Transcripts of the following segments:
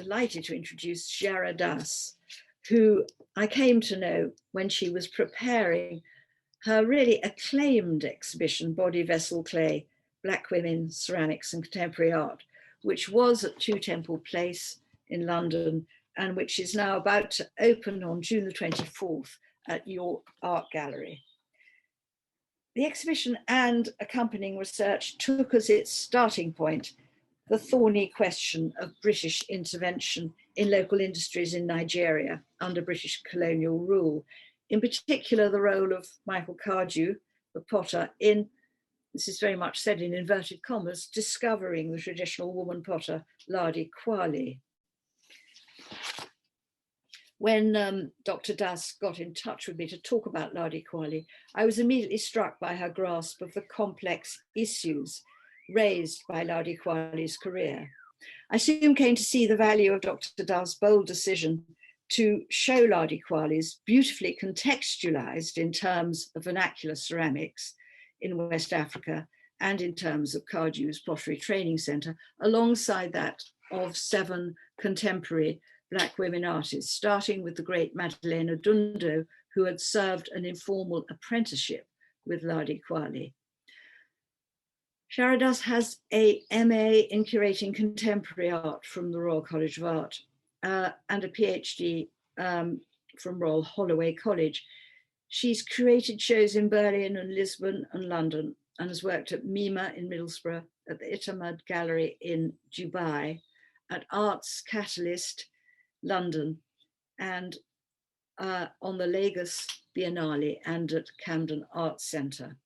delighted to introduce Jareh, who I came to know when she was preparing her really acclaimed exhibition, Body Vessel Clay, Black Women, Ceramics and Contemporary Art, which was at 2 Temple Place in London and which is now about to open on June the 24th at York Art Gallery. The exhibition and accompanying research took as its starting point the thorny question of British intervention in local industries in Nigeria under British colonial rule, in particular the role of Michael Cardew, the potter, in, this is very much said in inverted commas, discovering the traditional woman potter Ladi Kwali. When Dr. Das got in touch with me to talk about Ladi Kwali, I was immediately struck by her grasp of the complex issues raised by Ladi Kwali's career. I soon came to see the value of Dr. Das' bold decision to show Ladi Kwali's beautifully contextualized in terms of vernacular ceramics in West Africa and in terms of Kardew's Pottery Training Center, alongside that of 7 contemporary Black women artists, starting with the great Madeleine Odundo, who had served an informal apprenticeship with Ladi Kwali. Jareh has a MA in curating contemporary art from the Royal College of Art and a PhD from Royal Holloway College. She's curated shows in Berlin and Lisbon and London and has worked at MIMA in Middlesbrough, at the Itamad Gallery in Dubai, at Arts Catalyst, London, and on the Lagos Biennale and at Camden Arts Centre.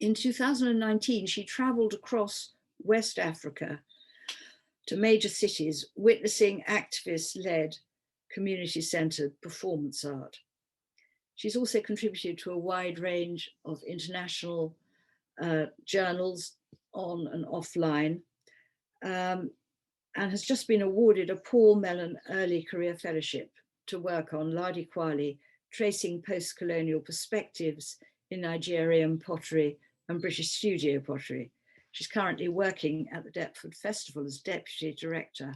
In 2019, she travelled across West Africa to major cities, witnessing activist-led, community-centred performance art. She's also contributed to a wide range of international journals on and offline, and has just been awarded a Paul Mellon Early Career Fellowship to work on Ladi Kwali, tracing post-colonial perspectives in Nigerian pottery and British studio pottery. She's currently working at the Deptford Festival as Deputy Director.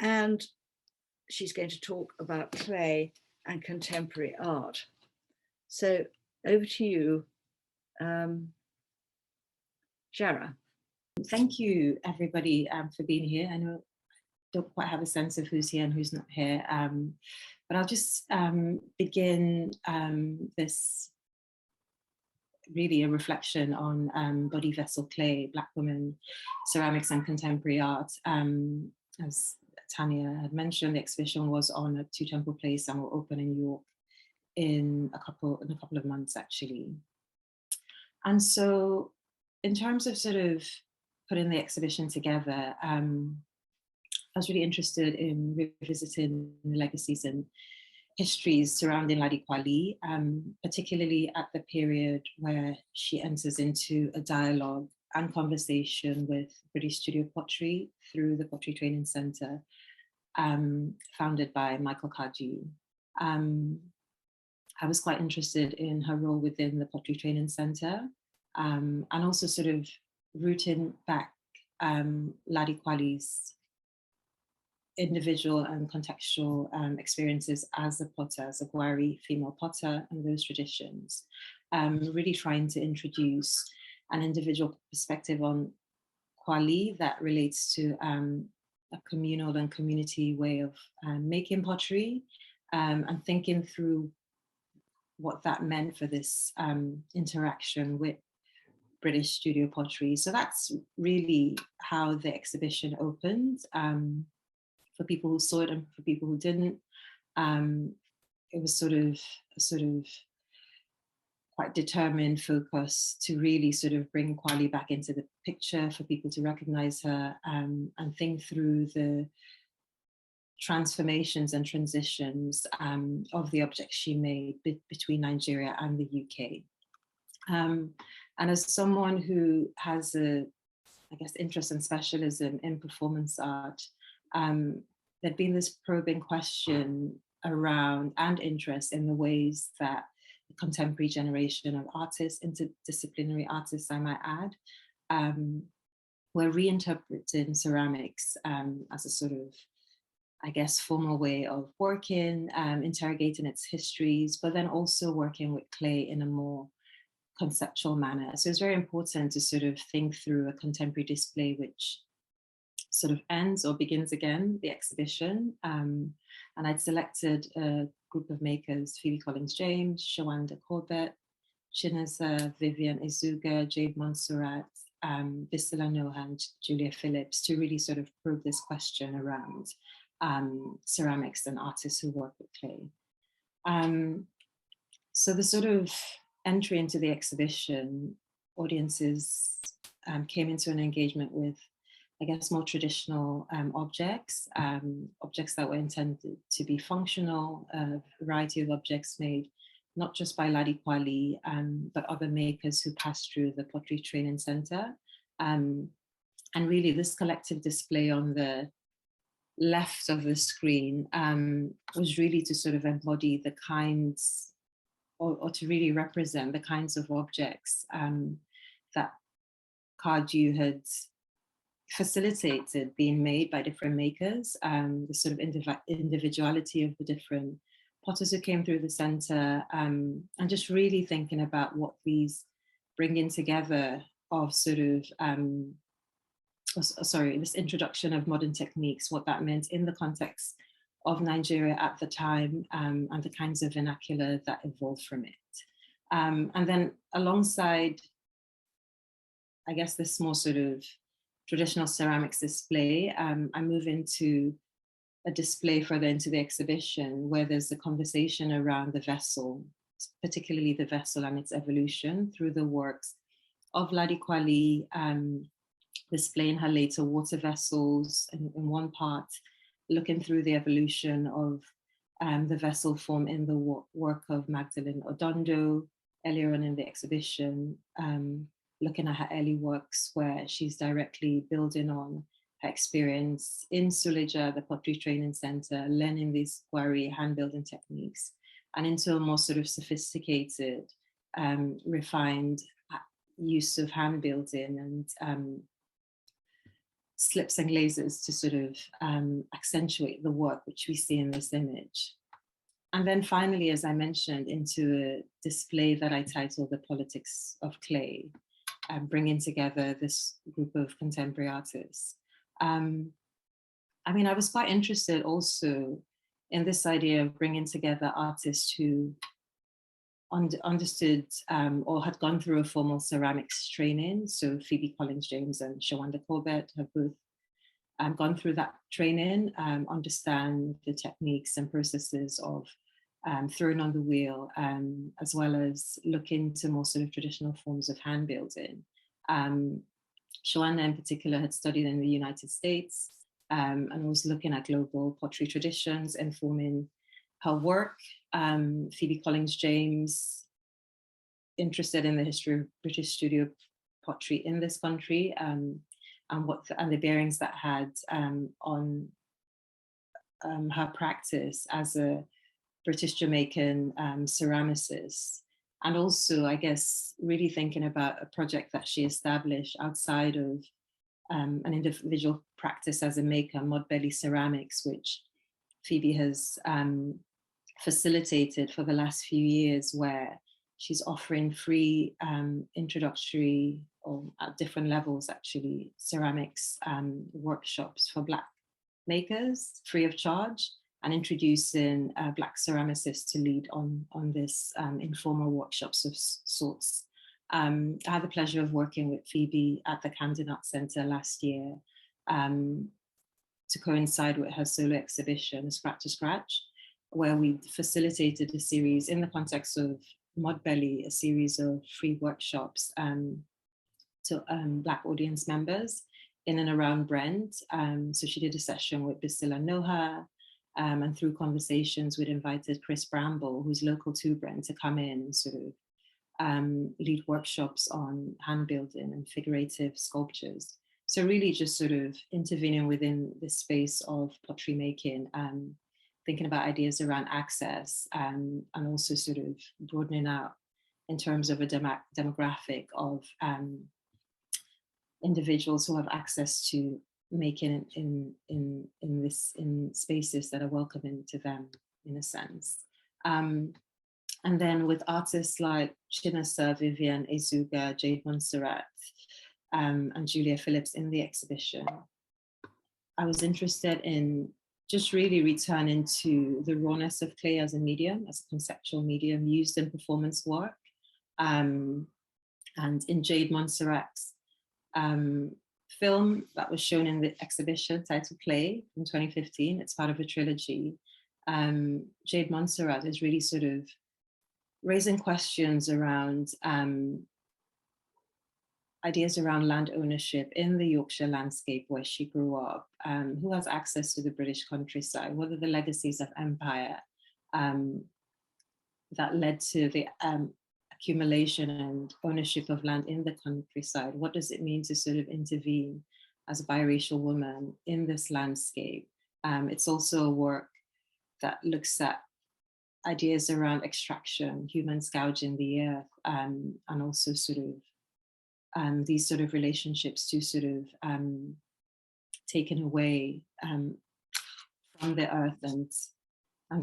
And she's going to talk about clay and contemporary art. So over to you, Jareh. Thank you, everybody, for being here. I know I don't quite have a sense of who's here and who's not here, but I'll just begin this really a reflection on Body Vessel Clay, Black Women, Ceramics and Contemporary Art. As Tanya had mentioned, the exhibition was on at 2 Temple Place and will open in York in a couple of months, actually. And so in terms of sort of putting the exhibition together, I was really interested in revisiting the legacies and histories surrounding Ladi Kwali, particularly at the period where she enters into a dialogue and conversation with British Studio Pottery through the Pottery Training Center, founded by Michael Cardew. I was quite interested in her role within the Pottery Training Center, and also sort of rooting back Ladi Kwali's individual and contextual experiences as a potter, as a Gwari female potter, and those traditions, really trying to introduce an individual perspective on Kwali that relates to a communal and community way of making pottery, and thinking through what that meant for this interaction with British studio pottery. So that's really how the exhibition opened. For people who saw it and for people who didn't, it was sort of quite determined focus to really sort of bring Kwali back into the picture, for people to recognize her and think through the transformations and transitions of the objects she made between Nigeria and the UK. And as someone who has a, I guess, interest and specialism in performance art, there'd been this probing question around and interest in the ways that the contemporary generation of artists, interdisciplinary artists, I might add, were reinterpreting ceramics as a sort of I guess, formal way of working, interrogating its histories, but then also working with clay in a more conceptual manner. So it's very important to sort of think through a contemporary display which sort of ends or begins again the exhibition. And I'd selected a group of makers: Phoebe Collins-James, Shawanda Corbett, Chinasa, Vivian Izuga, Jade Montserrat, Bisila Noha, and Julia Phillips, to really sort of probe this question around ceramics and artists who work with clay. So the sort of entry into the exhibition, audiences came into an engagement with, I guess, more traditional objects, objects that were intended to be functional, a variety of objects made not just by Ladi Kwali, but other makers who passed through the Pottery Training Center. And really this collective display on the left of the screen was really to sort of embody the kinds, or to really represent the kinds of objects that Cardew had facilitated being made by different makers, the sort of individuality of the different potters who came through the center, and just really thinking about what these bringing together of sort of, this introduction of modern techniques, what that meant in the context of Nigeria at the time, and the kinds of vernacular that evolved from it. And then alongside, I guess, this more sort of traditional ceramics display, I move into a display further into the exhibition where there's a conversation around the vessel, particularly the vessel and its evolution through the works of Ladi Kwali, displaying her later water vessels in one part, looking through the evolution of the vessel form in the work of Magdalene Odondo earlier on in the exhibition, looking at her early works where she's directly building on her experience in Suleja, the Pottery Training Center, learning these Gwari hand building techniques, and into a more sort of sophisticated, refined use of hand building and slips and glazes to sort of accentuate the work which we see in this image. And then finally, as I mentioned, into a display that I titled The Politics of Clay, bringing together this group of contemporary artists. I mean, I was quite interested also in this idea of bringing together artists who understood or had gone through a formal ceramics training. So Phoebe Collins-James and Shawanda Corbett have both gone through that training, understand the techniques and processes of throwing on the wheel, as well as look into more sort of traditional forms of hand building. Shawanda in particular had studied in the United States and was looking at global pottery traditions, informing her work. Phoebe Collins-James, interested in the history of British studio pottery in this country, and the bearings that had on her practice as a British Jamaican ceramicist. And also, I guess, really thinking about a project that she established outside of an individual practice as a maker, Mudbelly Ceramics, which Phoebe has facilitated for the last few years, where she's offering free introductory, or at different levels actually, ceramics workshops for Black makers, free of charge, and introducing Black ceramicists to lead on this informal workshops of sorts. I had the pleasure of working with Phoebe at the Camden Arts Centre last year to coincide with her solo exhibition, Scratch to Scratch, where we facilitated a series in the context of Mudbelly, a series of free workshops to Black audience members in and around Brent. So she did a session with Bisila Noha, and through conversations, we'd invited Chris Bramble, who's local to Brent, to come in and sort of lead workshops on hand building and figurative sculptures. So really just sort of intervening within the space of pottery making, thinking about ideas around access, and also sort of broadening out in terms of a demographic of individuals who have access to making in spaces that are welcoming to them, in a sense. And then with artists like Chinasa, Vivian Ezuga, Jade Montserrat, and Julia Phillips in the exhibition, I was interested in just really returning to the rawness of clay as a medium, as a conceptual medium used in performance work. And in Jade Montserrat's film that was shown in the exhibition titled Clay in 2015, it's part of a trilogy. Jade Montserrat is really sort of raising questions around ideas around land ownership in the Yorkshire landscape where she grew up. Who has access to the British countryside? What are the legacies of empire that led to the accumulation and ownership of land in the countryside? What does it mean to sort of intervene as a biracial woman in this landscape? It's also a work that looks at ideas around extraction, humans gouging the earth, and also sort of these sort of relationships to sort of taken away from the earth and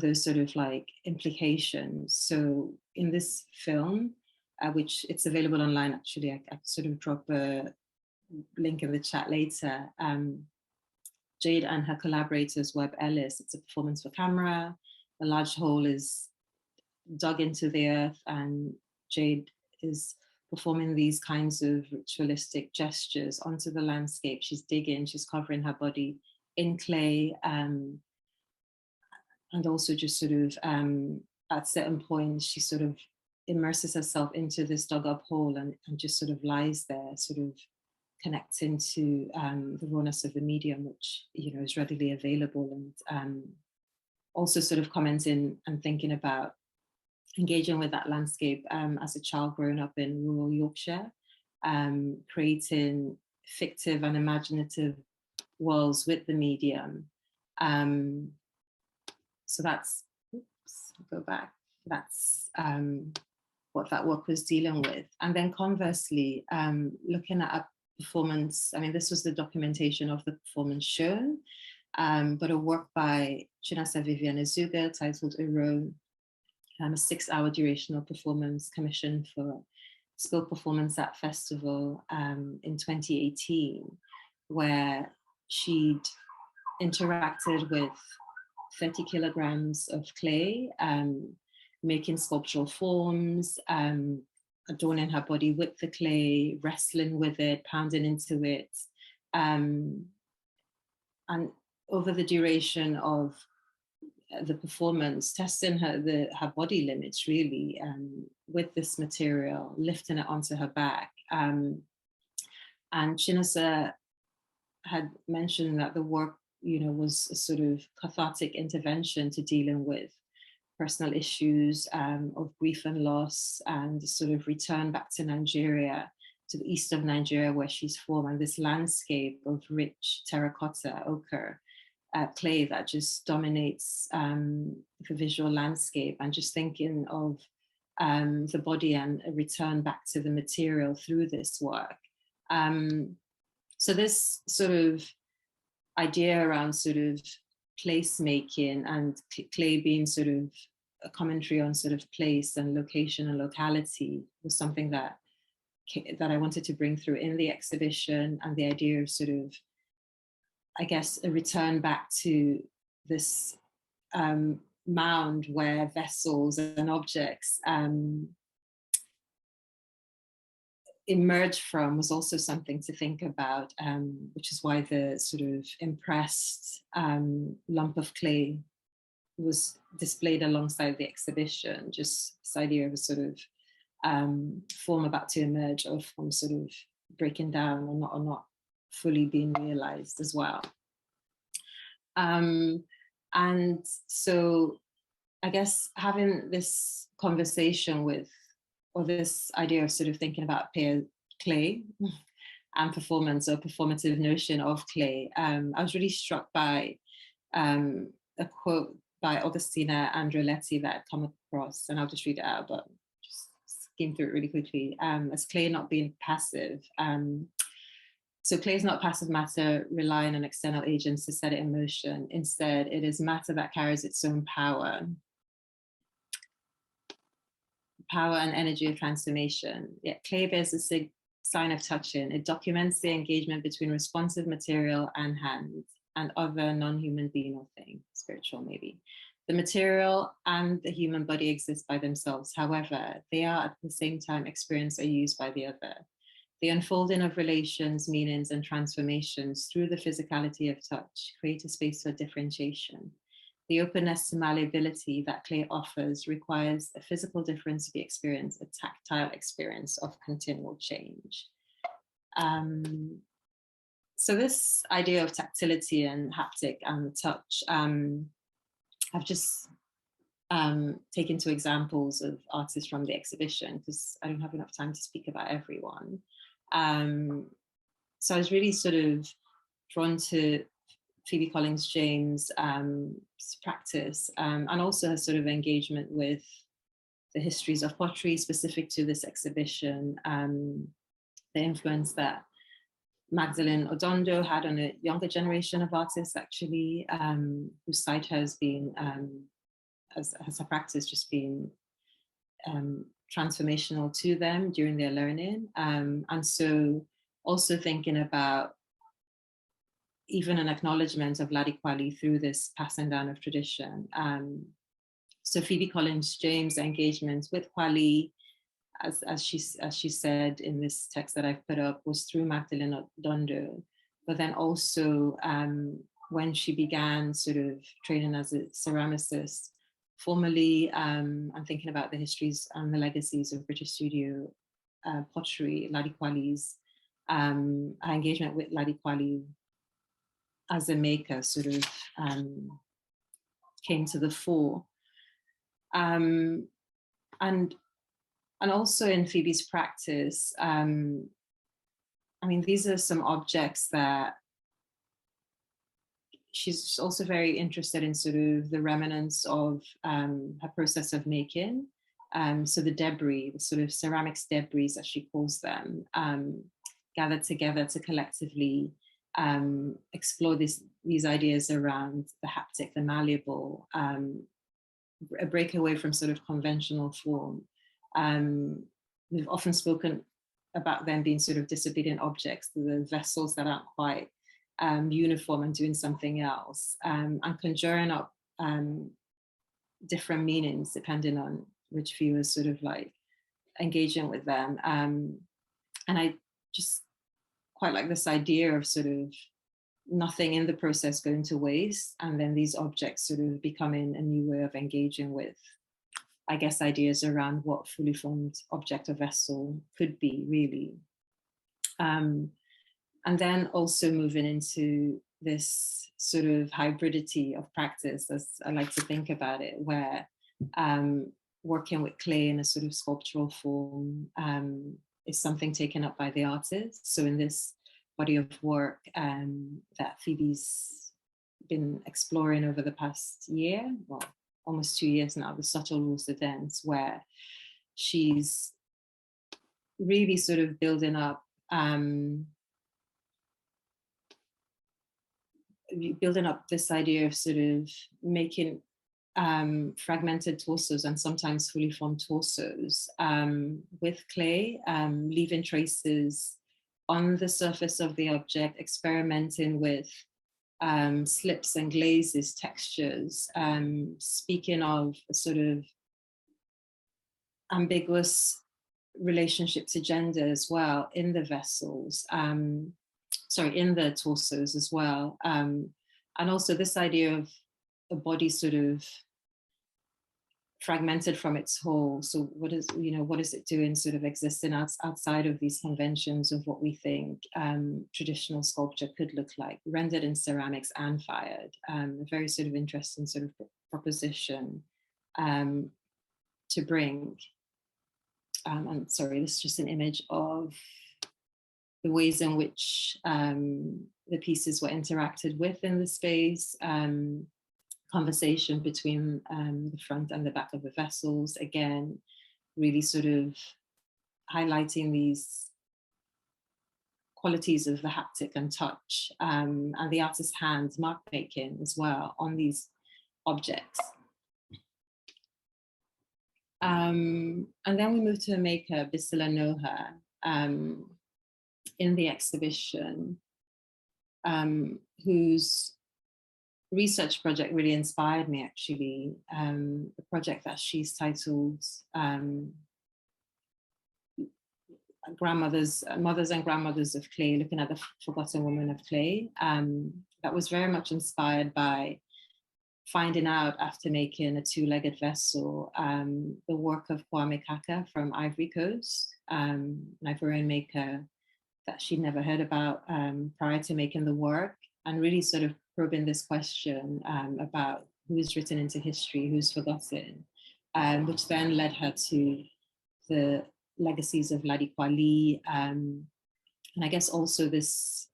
those sort of like implications. So in this film, which it's available online, actually, I sort of drop a link in the chat later. Jade and her collaborators, Webb Ellis, it's a performance for camera. A large hole is dug into the earth and Jade is performing these kinds of ritualistic gestures onto the landscape. She's digging, she's covering her body in clay, and also just sort of at certain points, she sort of immerses herself into this dug up hole and just sort of lies there, sort of connecting to the rawness of the medium, which, you know, is readily available, and also sort of commenting and thinking about engaging with that landscape as a child growing up in rural Yorkshire, creating fictive and imaginative worlds with the medium. So that's, oops, I'll go back. That's what that work was dealing with. And then conversely, looking at a performance, I mean, this was the documentation of the performance shown, but a work by Chinasa Vivian Ezuga titled Erone, a 6-hour durational performance commissioned for Spill Performance at Festival in 2018, where she'd interacted with 30 kilograms of clay, making sculptural forms, adorning her body with the clay, wrestling with it, pounding into it. And over the duration of the performance, testing her body limits really with this material, lifting it onto her back. And Chinasa had mentioned that the work, you know, was a sort of cathartic intervention to dealing with personal issues of grief and loss, and sort of return back to Nigeria, to the east of Nigeria where she's from, and this landscape of rich terracotta, ochre, clay that just dominates the visual landscape, and just thinking of the body and a return back to the material through this work. So this sort of idea around sort of place making and clay being sort of a commentary on sort of place and location and locality was something that I wanted to bring through in the exhibition, and the idea of sort of, I guess, a return back to this mound where vessels and objects emerge from was also something to think about, which is why the sort of impressed lump of clay was displayed alongside the exhibition, just this idea of a sort of form about to emerge, or from sort of breaking down or not fully being realized as well. And so I guess having this conversation with, or this idea of sort of thinking about clay and performance, or performative notion of clay, I was really struck by a quote by Augustina Andreletti that I'd come across, and I'll just read it out, but just skim through it really quickly. As clay not being passive. So clay is not passive matter relying on external agents to set it in motion. Instead, it is matter that carries its own power and energy of transformation. Yet clay bears the sign of touching. It documents the engagement between responsive material and hand and other non-human being or thing, spiritual maybe. The material and the human body exist by themselves. However, they are at the same time experienced or used by the other. The unfolding of relations, meanings, and transformations through the physicality of touch create a space for differentiation. The openness to malleability that clay offers requires a physical difference to be experienced, a tactile experience of continual change. So this idea of tactility and haptic and touch, I've just taken two examples of artists from the exhibition because I don't have enough time to speak about everyone. So I was really sort of drawn to Phoebe Collins-James' practice and also her sort of engagement with the histories of pottery specific to this exhibition, the influence that Magdalene Odondo had on a younger generation of artists actually, whose site has been, has her practice just been transformational to them during their learning. And so also thinking about even an acknowledgement of Ladi Kwali through this passing down of tradition. So Phoebe Collins-James' engagement with Kwali, as she said in this text that I've put up, was through Magdalene Odondo, but then also when she began sort of training as a ceramicist, formally, I'm thinking about the histories and the legacies of British studio pottery, Ladi Kwali's, her engagement with Ladi Kwali as a maker sort of came to the fore. And also in Phoebe's practice, I mean, these are some objects that she's also very interested in sort of the remnants of her process of making. So the debris, the sort of ceramics debris, as she calls them, gathered together to collectively explore these ideas around the haptic, the malleable, a breakaway from sort of conventional form. We've often spoken about them being sort of disobedient objects, the vessels that aren't quite uniform and doing something else, and conjuring up different meanings depending on which viewer is sort of like engaging with them. And I just quite like this idea of sort of nothing in the process going to waste, and then these objects sort of becoming a new way of engaging with, I guess, ideas around what fully formed object or vessel could be, really. And then also moving into this sort of hybridity of practice, as I like to think about it, where working with clay in a sort of sculptural form is something taken up by the artist. So in this body of work that Phoebe's been exploring over the past year, well, almost 2 years now, the subtle rules of dance, where she's really sort of building up this idea of sort of making fragmented torsos and sometimes fully formed torsos with clay, leaving traces on the surface of the object, experimenting with slips and glazes, textures, speaking of a sort of ambiguous relationship to gender as well in the vessels, in the torsos as well. And also this idea of a body sort of fragmented from its whole. So what is it doing sort of existing outside of these conventions of what we think traditional sculpture could look like, rendered in ceramics and fired? A very sort of interesting sort of proposition to bring. And sorry, this is just an image of the ways in which the pieces were interacted with in the space, conversation between the front and the back of the vessels, again, really sort of highlighting these qualities of the haptic and touch, and the artist's hands mark making as well on these objects. And then we moved to a maker, Bisila Noha, in the exhibition, whose research project really inspired me, actually. The project that she's titled Mothers and Grandmothers of Clay, looking at the forgotten women of clay. That was very much inspired by finding out, after making a two-legged vessel, the work of Kwame Kaka from Ivory Coast, an Ivorian maker that she'd never heard about prior to making the work, and really sort of probing this question about who's written into history, who's forgotten, which then led her to the legacies of Ladi Kwali, and I guess also this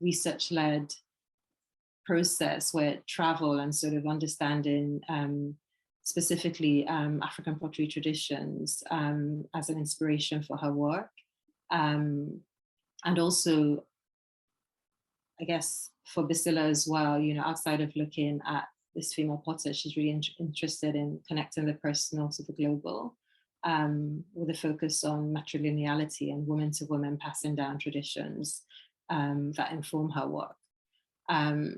research-led process where travel and sort of understanding specifically African pottery traditions as an inspiration for her work. And also, I guess, for Bisila as well, you know, outside of looking at this female potter, she's really interested in connecting the personal to the global, with a focus on matrilineality and woman-to-woman passing down traditions that inform her work.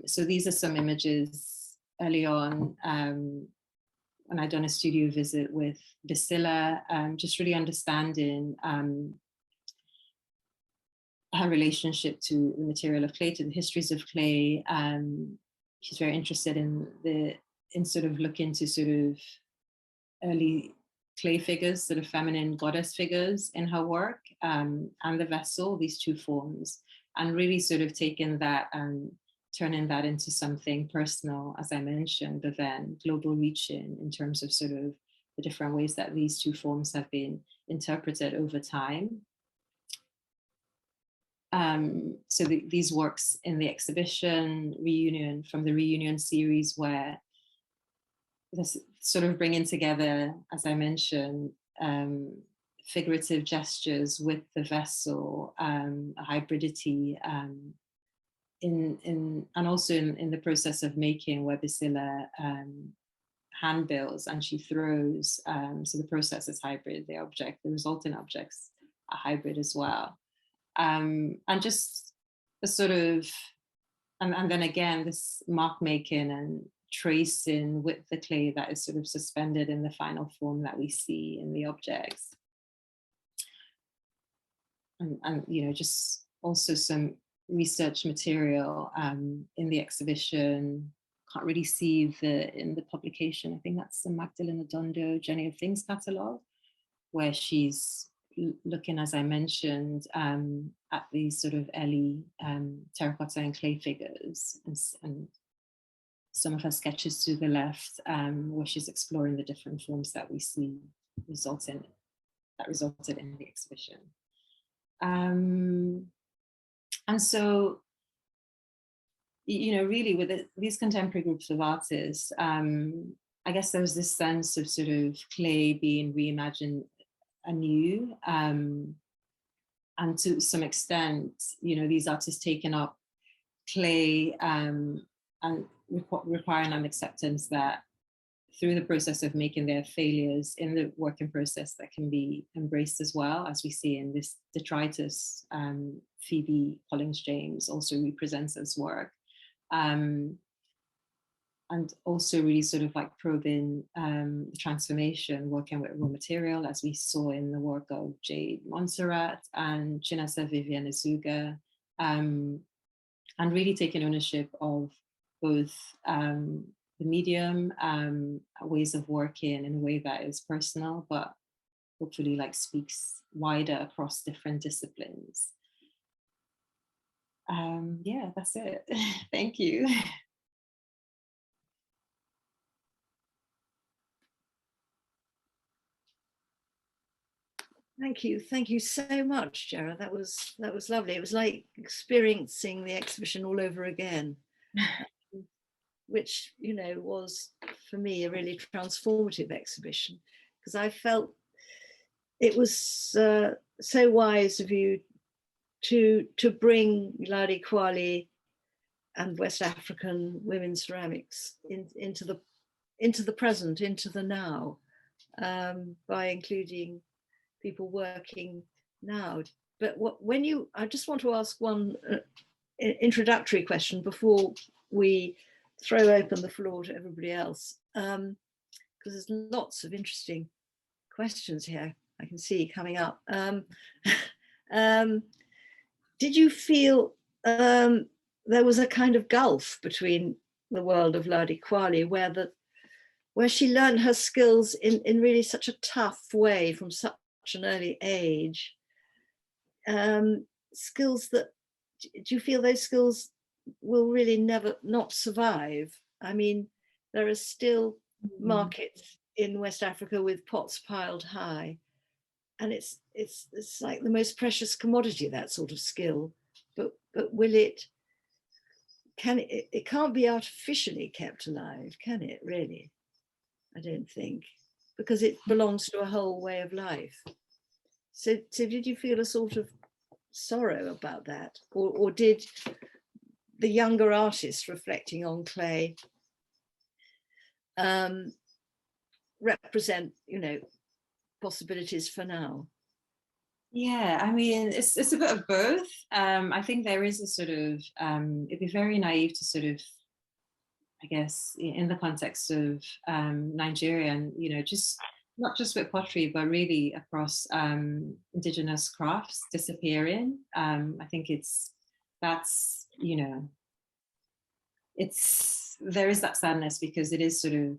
So these are some images early on when I'd done a studio visit with Bisila, just really understanding her relationship to the material of clay, to the histories of clay. She's very interested in sort of looking to sort of early clay figures, sort of feminine goddess figures in her work, and the vessel, these two forms, and really sort of taking that and turning that into something personal, as I mentioned, but then global reaching in terms of sort of the different ways that these two forms have been interpreted over time. So these works in the exhibition, Reunion, from the Reunion series, where this sort of bringing together, as I mentioned, figurative gestures with the vessel, a hybridity, and also in the process of making, where Bisila hand builds and she throws, so the process is hybrid, the resulting objects are hybrid as well. And just a sort of, and then again, this mark making and tracing with the clay that is sort of suspended in the final form that we see in the objects. And you know, just also some research material in the exhibition. Can't really see in the publication, I think that's the Magdalena Dondo Journey of Things catalogue, where she's looking, as I mentioned, at these sort of early terracotta and clay figures, and some of her sketches to the left, where she's exploring the different forms that we see resulted in the exhibition. And so, you know, really with these contemporary groups of artists, I guess there was this sense of sort of clay being reimagined anew, and to some extent, you know, these artists taking up clay and requiring an acceptance that through the process of making their failures in the working process, that can be embraced as well, as we see in this detritus. Phoebe Collins-James also represents as work. And also really sort of like probing the transformation, working with raw material, as we saw in the work of Jade Montserrat and Chinasa Vivian Azuga, and really taking ownership of both the medium, ways of working in a way that is personal, but hopefully like speaks wider across different disciplines. Yeah, that's it. Thank you. Thank you so much, Jareh. That was lovely. It was like experiencing the exhibition all over again, which, you know, was for me a really transformative exhibition, because I felt it was so wise of you to bring Ladi Kwali and West African women's ceramics into the present, into the now, by including people working now. But I just want to ask one introductory question before we throw open the floor to everybody else, because there's lots of interesting questions here I can see coming up. Did you feel there was a kind of gulf between the world of Ladi Kwali, where she learned her skills in really such a tough way from such an early age? Skills that, do you feel those skills will really never not survive? I mean, there are still markets in West Africa with pots piled high, and it's like the most precious commodity, that sort of skill. But will it? It can't be artificially kept alive, can it? Really, I don't think, because it belongs to a whole way of life. So did you feel a sort of sorrow about that, or did the younger artists reflecting on clay represent, possibilities for now? Yeah, I mean, it's a bit of both. I think there is a sort of, it'd be very naive to sort of, I guess, in the context of Nigeria, and, just not just with pottery, but really across indigenous crafts disappearing. I think there is that sadness, because it is sort of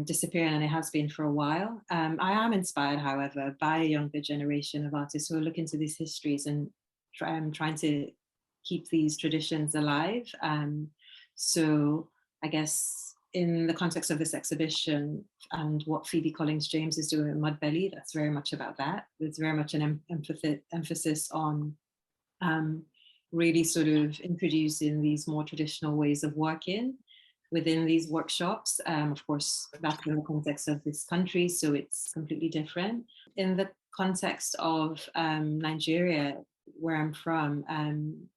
disappearing, and it has been for a while. I am inspired, however, by a younger generation of artists who are looking to these histories and trying to keep these traditions alive. So I guess in the context of this exhibition and what Phoebe Collins-James is doing at Mudbelly, that's very much about that. There's very much an emphasis on really sort of introducing these more traditional ways of working within these workshops. Of course, that's in the context of this country, so it's completely different. In the context of Nigeria, where I'm from,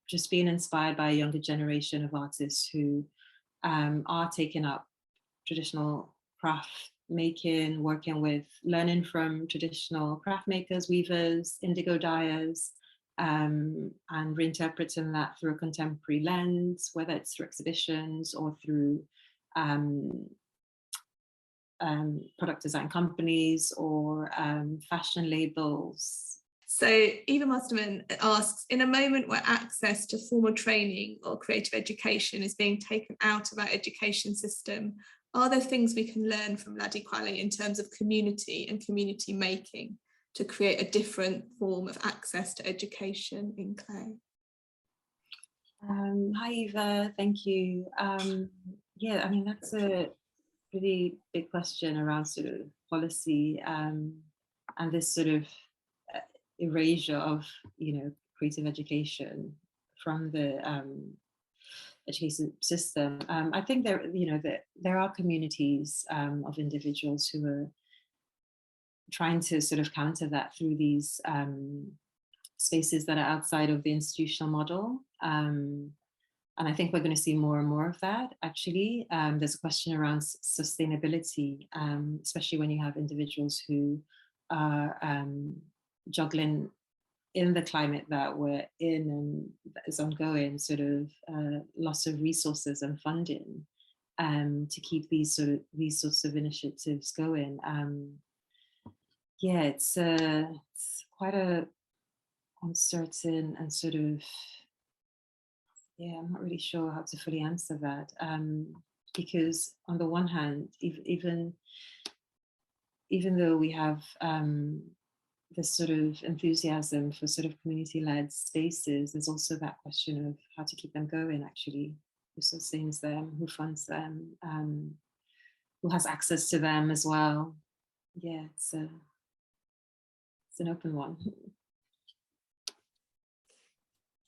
just being inspired by a younger generation of artists who are taking up traditional craft making, learning from traditional craft makers, weavers, indigo dyers, and reinterpreting that through a contemporary lens, whether it's through exhibitions or through product design companies or fashion labels. So Eva Musterman asks, in a moment where access to formal training or creative education is being taken out of our education system, are there things we can learn from Ladi Kwali in terms of community and community making to create a different form of access to education in clay? Hi Eva, thank you. Yeah, I mean, that's a really big question around sort of policy and this sort of erasure of, creative education from the education system. I think there are communities of individuals who are trying to sort of counter that through these spaces that are outside of the institutional model. And I think we're going to see more and more of that, actually. There's a question around sustainability, especially when you have individuals who are juggling in the climate that we're in and that is ongoing, sort of loss of resources and funding to keep these sorts of initiatives going. Yeah, it's quite a uncertain and sort of, yeah, I'm not really sure how to fully answer that, because on the one hand, even though we have this sort of enthusiasm for sort of community-led spaces, there's also that question of how to keep them going, actually. Who sustains them, who funds them, who has access to them as well. Yeah, it's an open one.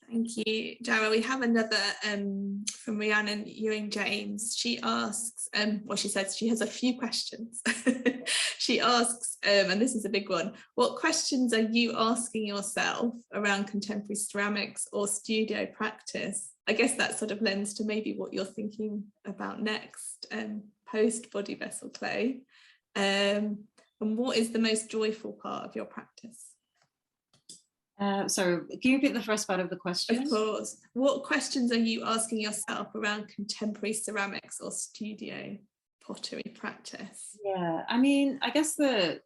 Thank you, Jareh. We have another from Rhiannon Ewing James. She asks, well, she says she has a few questions. She asks, and this is a big one, what questions are you asking yourself around contemporary ceramics or studio practice? I guess that sort of lends to maybe what you're thinking about next, post body vessel clay. And what is the most joyful part of your practice? Sorry, can you repeat the first part of the question? Of course. What questions are you asking yourself around contemporary ceramics or studio pottery practice? Yeah, I mean, I guess the,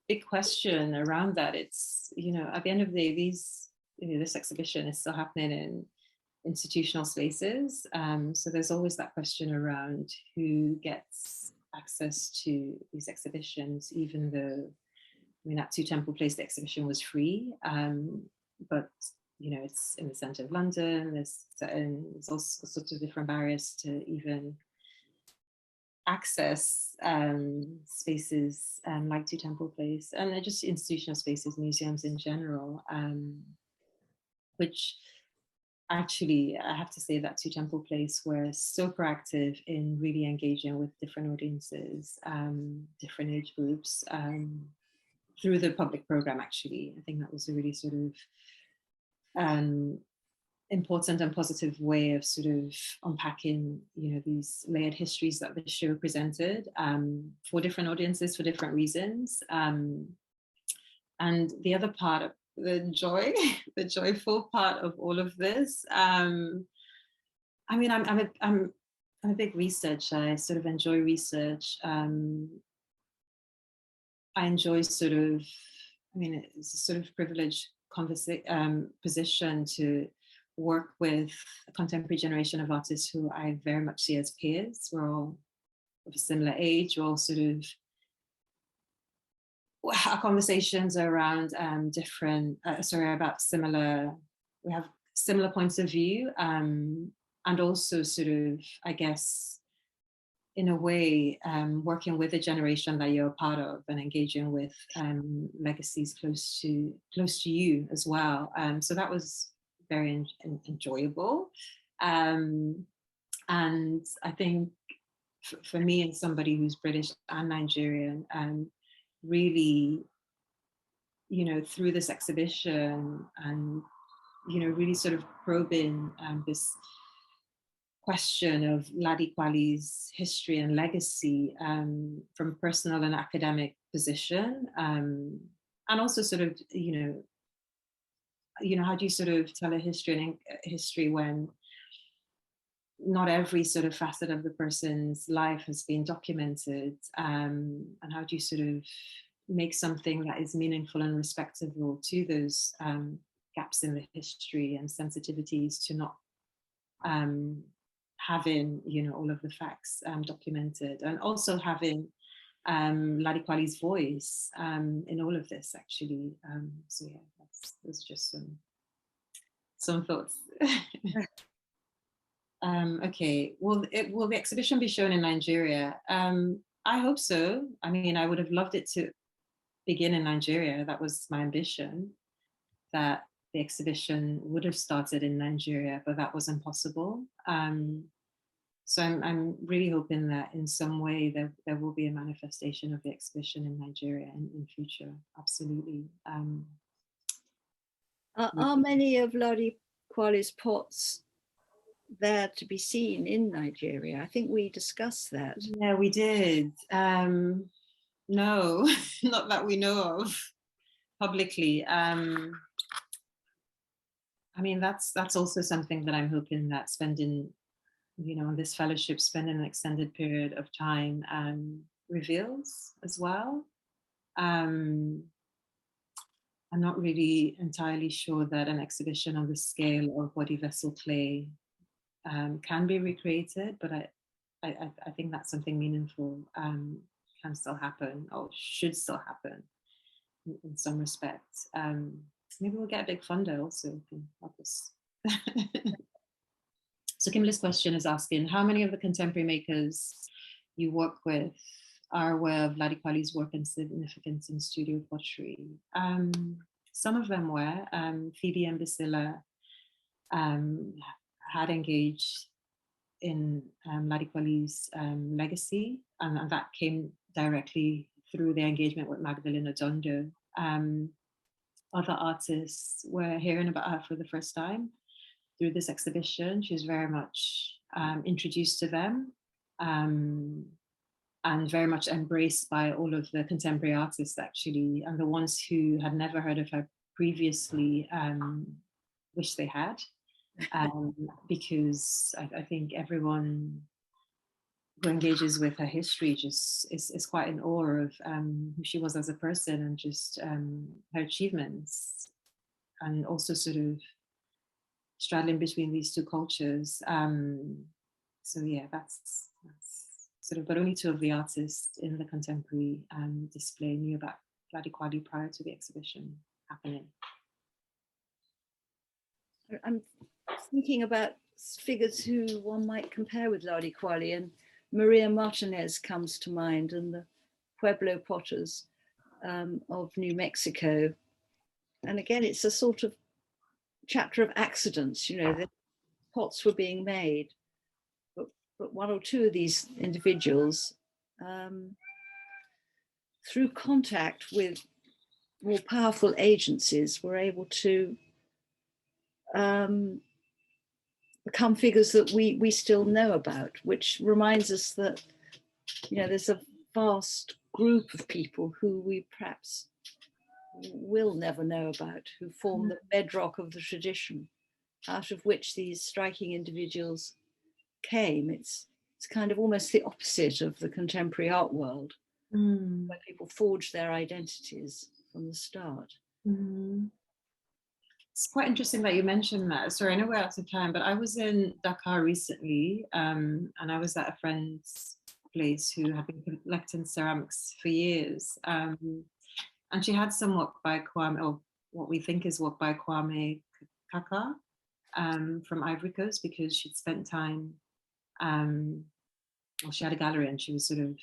big question around that, it's, at the end of the day, this exhibition is still happening in institutional spaces. So there's always that question around who gets access to these exhibitions, even though, at Two Temple Place, the exhibition was free, but it's in the centre of London. There's all sorts of different barriers to even access spaces like Two Temple Place, and they're just institutional spaces, museums in general, which actually, I have to say that Two Temple Place were so proactive in really engaging with different audiences, different age groups, through the public program. Actually, I think that was a really sort of important and positive way of sort of unpacking, these layered histories that the show presented, for different audiences for different reasons. And the other part of the joyful part of all of this, I'm a big researcher. I sort of enjoy research. I enjoy it's a sort of privileged position to work with a contemporary generation of artists who I very much see as peers. We're all of a similar age. We're all sort of, our conversations are around we have similar points of view, and also sort of, I guess, in a way, working with a generation that you're a part of and engaging with legacies close to you as well. So that was very enjoyable. And I think for me, as somebody who's British and Nigerian, really, through this exhibition and, really sort of probing this question of Ladi Kwali's history and legacy, from a personal and academic position, and also sort of, how do you sort of tell a history when not every sort of facet of the person's life has been documented, and how do you sort of make something that is meaningful and respectable to those gaps in the history and sensitivities to not having, all of the facts documented, and also having Ladi Kwali's voice in all of this, actually. So yeah, that's just some thoughts. Okay, will the exhibition be shown in Nigeria? I hope so. I mean, I would have loved it to begin in Nigeria. That was my ambition, that the exhibition would have started in Nigeria, but that wasn't possible. So I'm really hoping that in some way there will be a manifestation of the exhibition in Nigeria in future. Absolutely. Are many of Ladi Kwali's pots there to be seen in Nigeria? I think we discussed that. Yeah, we did. No, not that we know of publicly. I mean, that's also something that I'm hoping that spending, on this fellowship, spending an extended period of time reveals as well. I'm not really entirely sure that an exhibition on the scale of body vessel clay can be recreated, but I think that's something meaningful can still happen, or should still happen in some respects. Maybe we'll get a big funder also who can help us. So Kimberly's question is asking, how many of the contemporary makers you work with are aware of Ladi Kwali's work and significance in studio pottery? some of them were. Phoebe and Basila had engaged in Ladi Kwali's legacy, and that came directly through their engagement with Magdalena Dondo. Other artists were hearing about her for the first time through this exhibition. She was very much introduced to them, and very much embraced by all of the contemporary artists, actually, and the ones who had never heard of her previously wish they had, because I think everyone who engages with her history just is quite in awe of who she was as a person, and just her achievements, and also sort of straddling between these two cultures. So yeah, that's sort of, but only two of the artists in the contemporary display knew about Ladi Kwali prior to the exhibition happening. I'm thinking about figures who one might compare with Ladi Kwali, and Maria Martinez comes to mind, and the Pueblo potters of New Mexico. And again, it's a sort of chapter of accidents, you know, the pots were being made, but one or two of these individuals, through contact with more powerful agencies, were able to become figures that we still know about, which reminds us that, you know, there's a vast group of people who we perhaps will never know about, who form the bedrock of the tradition, out of which these striking individuals came. It's kind of almost the opposite of the contemporary art world, where people forge their identities from the start. It's quite interesting that you mentioned that. Sorry, I know we're out of time, but I was in Dakar recently, and I was at a friend's place who had been collecting ceramics for years. And she had some work by Kwame, or what we think is work by Kwame Kaka, from Ivory Coast, because she'd spent time, well, she had a gallery and she was sort of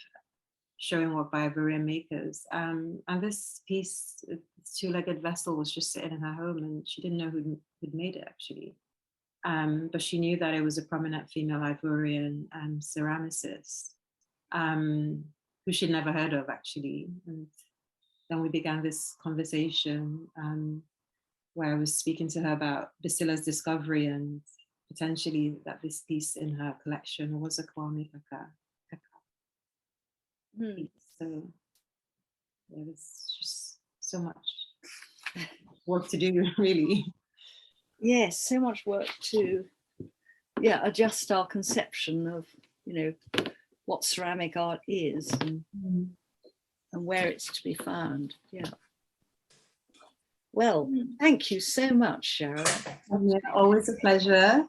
showing work by Ivorian makers. And this piece, this two-legged vessel, was just sitting in her home, and she didn't know who'd made it, actually. But she knew that it was a prominent female Ivorian ceramicist, who she'd never heard of, actually. And then we began this conversation where I was speaking to her about Basila's discovery, and potentially that this piece in her collection was a Kwame Kaka. So yeah, there's just so much work to do, really. Yes, so much work to adjust our conception of, you know, what ceramic art is, and where it's to be found. Yeah. Well, thank you so much, Jareh. Yeah, always a pleasure.